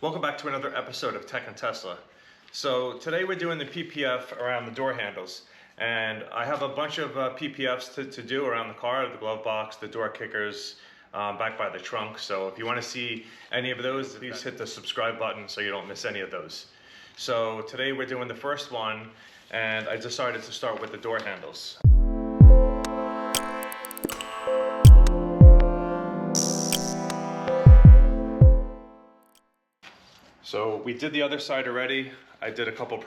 Welcome back to another episode of Tech and Tesla. So today we're doing the PPF around the door handles, and I have a bunch of PPFs to do around the car, the glove box, the door kickers, back by the trunk. So if you want to see any of those, please hit the subscribe button so you don't miss any of those. So today we're doing the first one, and I decided to start with the door handles. So we did the other side already. I did a couple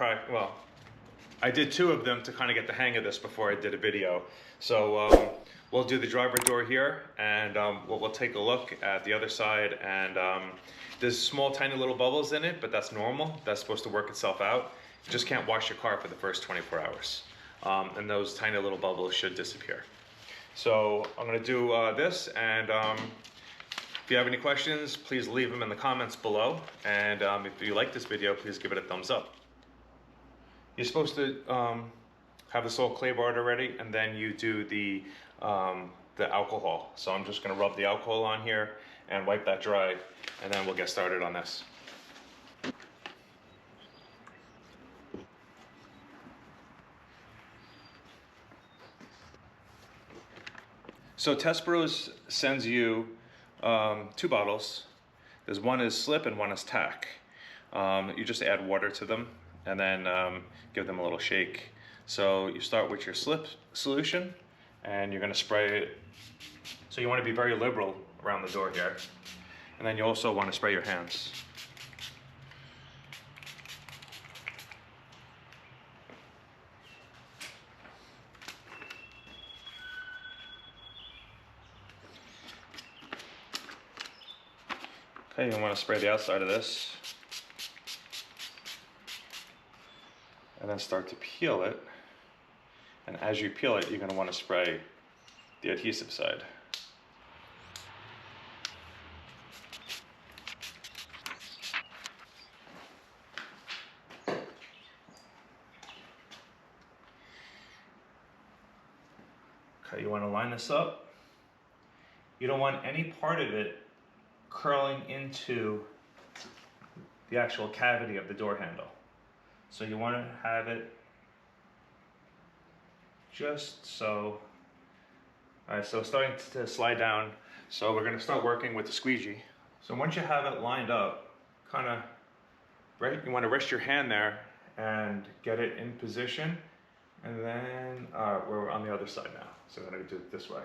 I did two of them to kind of get the hang of this before I did a video. So we'll do the driver door here, and we'll take a look at the other side. And there's small tiny little bubbles in it, but that's normal. That's supposed to work itself out. You just can't wash your car for the first 24 hours. And those tiny little bubbles should disappear. So I'm gonna do this, and if you have any questions, please leave them in the comments below. And if you like this video, please give it a thumbs up. You're supposed to have this all clay-barred already, and then you do the alcohol. So I'm just gonna rub the alcohol on here and wipe that dry, and then we'll get started on this. So Tesbros sends you two bottles. There's one is slip and one is tack. You just add water to them and then give them a little shake. So you start with your slip solution, and you're going to spray it. So you want to be very liberal around the door here, and then you also want to spray your hands. Okay, you want to spray the outside of this, and then start to peel it. And as you peel it, you're going to want to spray the adhesive side. Okay, you want to line this up. You don't want any part of it curling into the actual cavity of the door handle. So you want to have it just so. All right, so starting to slide down. So we're going to start working with the squeegee. So once you have it lined up, kind of right, you want to rest your hand there and get it in position. And then we're on the other side now. So we're going to do it this way.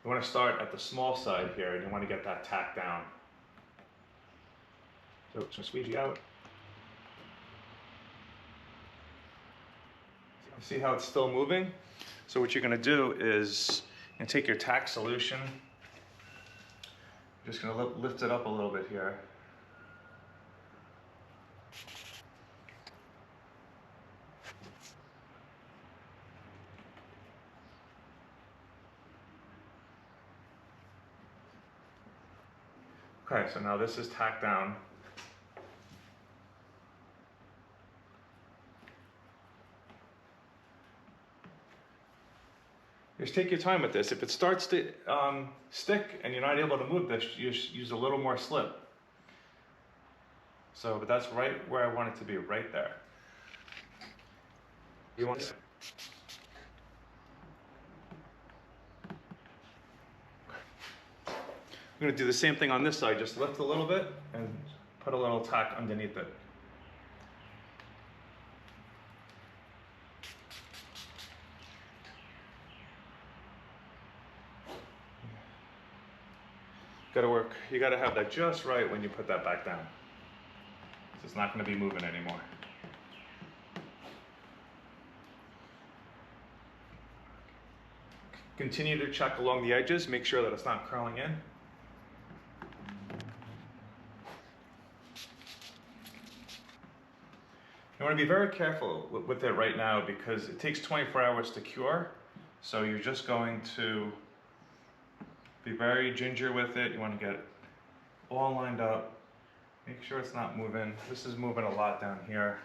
You want to start at the small side here, and you want to get that tack down. So it's going to squeegee out. See how it's still moving? So what you're going to do is you take your tack solution. You're just going to lift it up a little bit here. Okay, so now this is tacked down. Just take your time with this. If it starts to stick and you're not able to move this, you just use a little more slip. So, but that's right where I want it to be, right there. You want to. I'm going to do the same thing on this side. Just lift a little bit and put a little tack underneath it. Got to work. You got to have that just right when you put that back down. So it's not going to be moving anymore. Continue to check along the edges. Make sure that it's not curling in. You want to be very careful with it right now because it takes 24 hours to cure. So you're just going to be very ginger with it. You want to get it all lined up. Make sure it's not moving. This is moving a lot down here.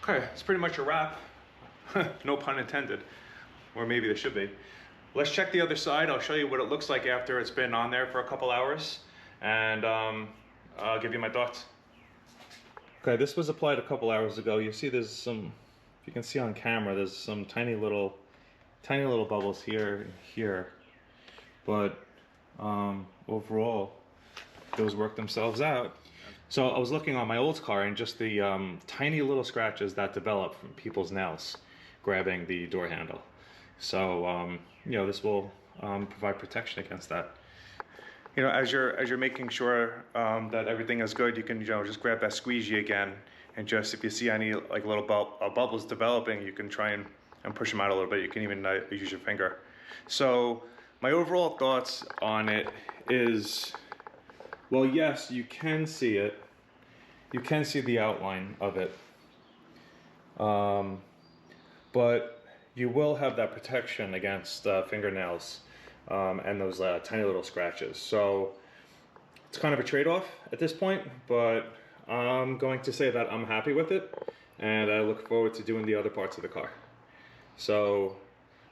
Okay, it's pretty much a wrap. No pun intended, or maybe there should be. Let's check the other side. I'll show you what it looks like after it's been on there for a couple hours, and I'll give you my thoughts. Okay, this was applied a couple hours ago. You see there's some, if you can see on camera, there's some tiny little bubbles here and here, but overall those work themselves out. So I was looking on my old car and just the tiny little scratches that develop from people's nails grabbing the door handle. So you know, this will provide protection against that. You know, as you're making sure that everything is good, you can, you know, just grab that squeegee again, and just if you see any like little bubbles developing, you can try and push them out a little bit. You can even use your finger. So my overall thoughts on it is, well, yes, you can see it. You can see the outline of it. But you will have that protection against fingernails and those tiny little scratches. So it's kind of a trade-off at this point, but I'm going to say that I'm happy with it, and I look forward to doing the other parts of the car. So,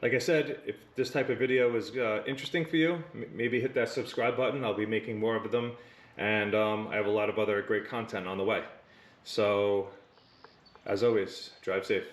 like I said, if this type of video is interesting for you, maybe hit that subscribe button. I'll be making more of them, and I have a lot of other great content on the way. So, as always, drive safe.